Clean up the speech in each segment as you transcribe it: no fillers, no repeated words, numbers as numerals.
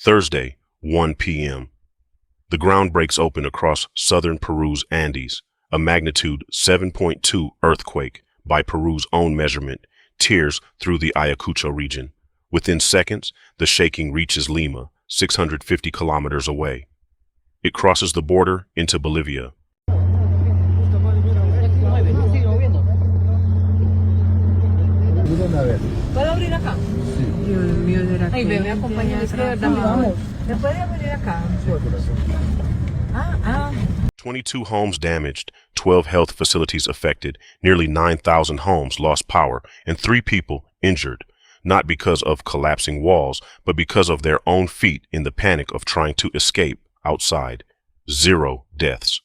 Thursday, 1 p.m. The ground breaks open across southern Peru's Andes. A magnitude 7.2 earthquake, by Peru's own measurement, tears through the Ayacucho region. Within seconds, the shaking reaches Lima, 650 kilometers away. It crosses the border into Bolivia. ¿Puedo abrir acá? Sí. Dios mío, de la Ay, me acompaña, es que de verdad me puede abrir acá. 22 homes damaged, 12 health facilities affected, nearly 9,000 homes lost power, and 3 people injured, not because of collapsing walls, but because of their own feet in the panic of trying to escape outside. 0 deaths.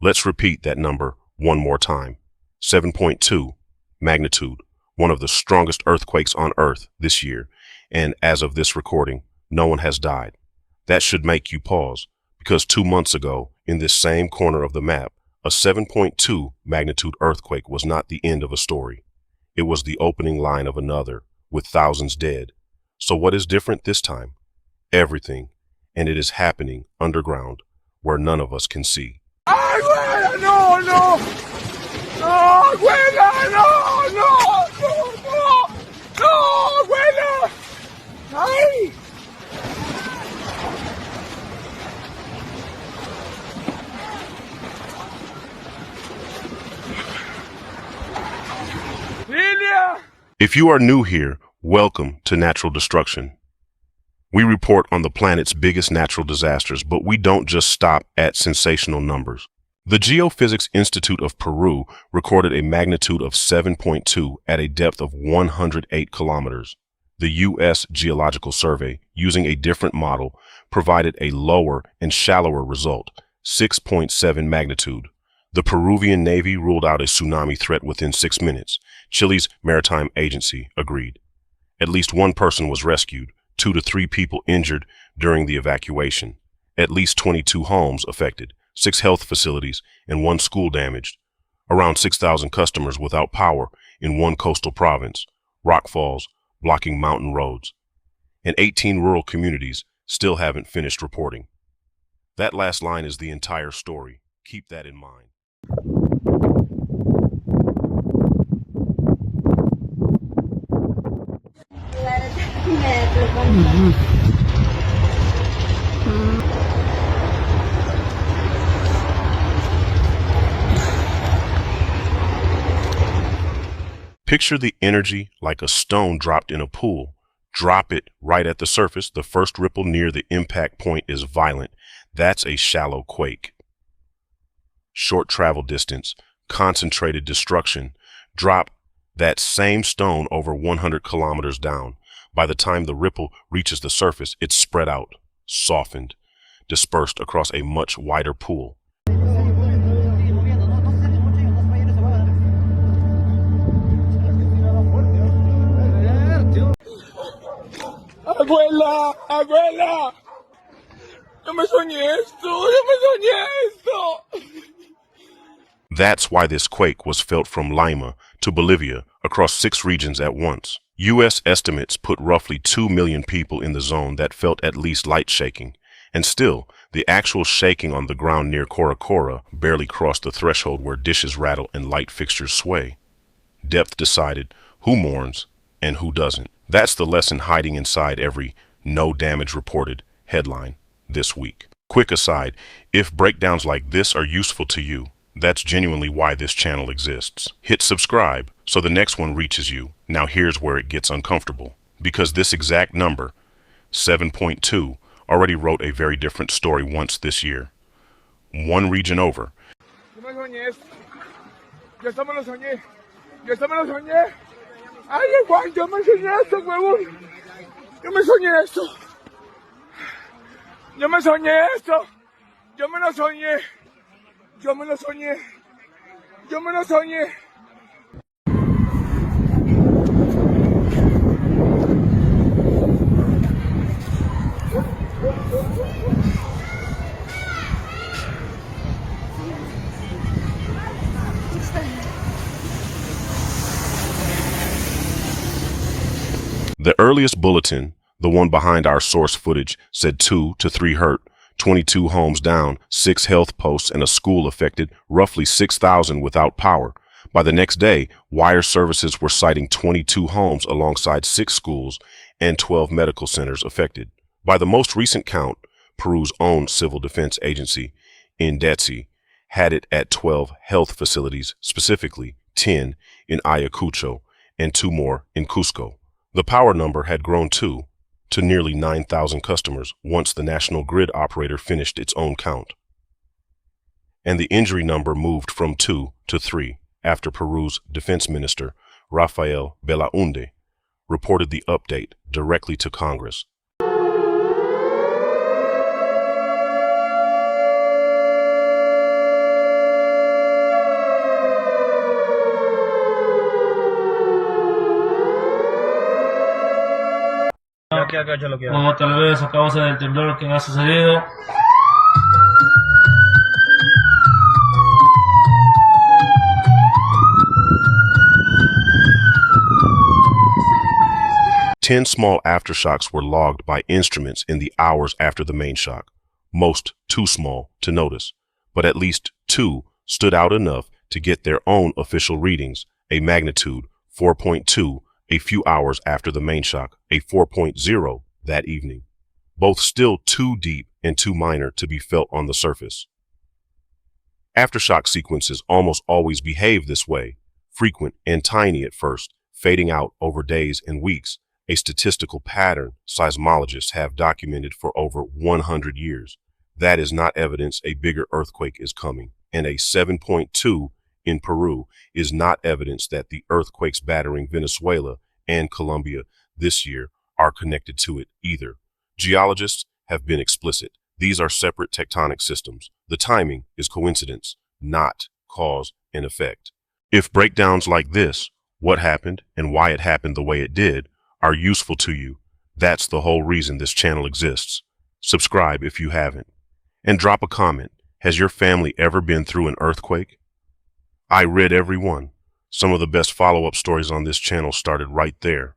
Let's repeat that number one more time. 7.2 magnitude, one of the strongest earthquakes on Earth this year, and as of this recording, no one has died. That should make you pause, because 2 months ago, in this same corner of the map, a 7.2 magnitude earthquake was not the end of a story. It was the opening line of another, with thousands dead. So what is different this time? Everything, and it is happening underground, where none of us can see. ¡Abuela, no, no! ¡No, abuela, no, no, no, no! ¡No, abuela! ¡Ay! Lilia! If you are new here, welcome to Natural Destruction. We report on the planet's biggest natural disasters, but we don't just stop at sensational numbers. The Geophysics Institute of Peru recorded a magnitude of 7.2 at a depth of 108 kilometers. The U.S. Geological Survey, using a different model, provided a lower and shallower result, 6.7 magnitude. The Peruvian Navy ruled out a tsunami threat within 6 minutes. Chile's maritime agency agreed. At least 1 person was rescued, 2 to 3 people injured during the evacuation. At least 22 homes affected, 6 health facilities, and 1 school damaged. Around 6,000 customers without power in 1 coastal province, Rockfalls, blocking mountain roads. And 18 rural communities still haven't finished reporting. That last line is the entire story. Keep that in mind. Picture the energy like a stone dropped in a pool. Drop it right at the surface. The first ripple near the impact point is violent. That's a shallow quake. Short travel distance, concentrated destruction. Drop that same stone over 100 kilometers down. By the time the ripple reaches the surface, it's spread out, softened, dispersed across a much wider pool. ¡Abuela! ¡Abuela! ¡Yo me soñé esto! ¡Yo me soñé esto! That's why this quake was felt from Lima to Bolivia across 6 regions at once. U.S. estimates put roughly 2 million people in the zone that felt at least light shaking. And still, the actual shaking on the ground near Coracora barely crossed the threshold where dishes rattle and light fixtures sway. Depth decided who mourns and who doesn't. That's the lesson hiding inside every "no damage reported" headline this week. Quick aside, if breakdowns like this are useful to you, that's genuinely why this channel exists. Hit subscribe so the next one reaches you. Now here's where it gets uncomfortable, because this exact number, 7.2, already wrote a very different story once this year. 1 region over. Yo me soñé esto. Yo esto me lo soñé. Yo esto me lo soñé. Ay, Juan, yo me soñé esto, huevón. Yo me soñé esto. Yo me soñé esto. Yo me lo soñé. Yo me lo soñé. Yo me lo soñé. The earliest bulletin, The one behind our source footage said 2 to 3 hurt, 22 homes down, 6 health posts and a school affected, roughly 6,000 without power. By the next day, wire services were citing 22 homes alongside 6 schools and 12 medical centers affected. By the most recent count, Peru's own civil defense agency, INDETSI, had it at 12 health facilities, specifically 10 in Ayacucho and 2 more in Cusco. The power number had grown too, to nearly 9,000 customers once the national grid operator finished its own count. And the injury number moved from 2 to 3 after Peru's defense minister, Rafael Belaunde, reported the update directly to Congress. O tal vez a causa del temblor que ha sucedido. Ten small aftershocks were logged by instruments in the hours after the main shock, most too small to notice, but at least 2 stood out enough to get their own official readings, a magnitude 4.2 a few hours after the main shock, a 4.0 that evening. Both still too deep and too minor to be felt on the surface. Aftershock sequences almost always behave this way, frequent and tiny at first, fading out over days and weeks, a statistical pattern seismologists have documented for over 100 years. That is not evidence a bigger earthquake is coming, and a 7.2 in Peru is not evidence that the earthquakes battering Venezuela and Colombia this year are connected to it either. Geologists have been explicit. These are separate tectonic systems. The timing is coincidence, not cause and effect. If breakdowns like this, what happened and why it happened the way it did, are useful to you, that's the whole reason this channel exists. Subscribe if you haven't. And drop a comment. Has your family ever been through an earthquake? I read every one. Some of the best follow-up stories on this channel started right there.